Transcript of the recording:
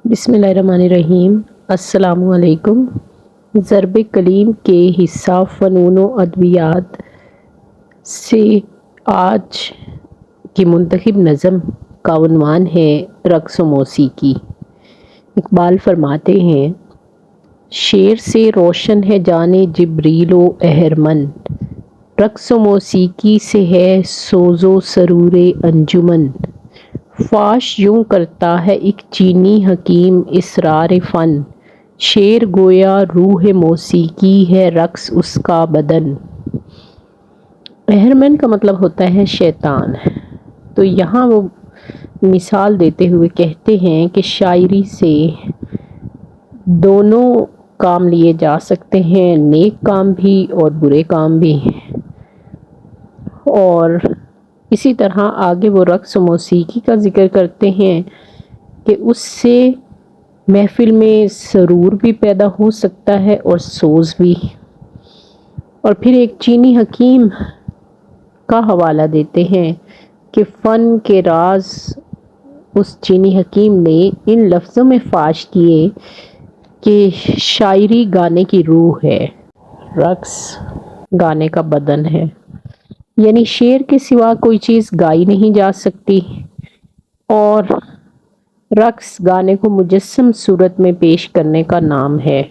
بسم اللہ الرحمن الرحیم۔ السلام علیکم۔ ضرب کلیم کے حصہ فنون و ادبیات سے آج کی منتخب نظم کا عنوان ہے رقص و موسیقی۔ اقبال فرماتے ہیں: شعر سے روشن ہے جان جبریل و اہرمن، رقص و موسیقی سے ہے سوز و سرور انجمن۔ فاش یوں کرتا ہے ایک چینی حکیم اسرار فن، شعر گویا روح موسیقی ہے رقص اس کا بدن۔ اہرمن کا مطلب ہوتا ہے شیطان۔ تو یہاں وہ مثال دیتے ہوئے کہتے ہیں کہ شاعری سے دونوں کام لیے جا سکتے ہیں، نیک کام بھی اور برے کام بھی۔ اور اسی طرح آگے وہ رقص و موسیقی کا ذکر کرتے ہیں کہ اس سے محفل میں سرور بھی پیدا ہو سکتا ہے اور سوز بھی۔ اور پھر ایک چینی حکیم کا حوالہ دیتے ہیں کہ فن کے راز اس چینی حکیم نے ان لفظوں میں فاش کیے کہ شاعری گانے کی روح ہے، رقص گانے کا بدن ہے، یعنی شعر کے سوا کوئی چیز گائی نہیں جا سکتی، اور رقص گانے کو مجسم صورت میں پیش کرنے کا نام ہے۔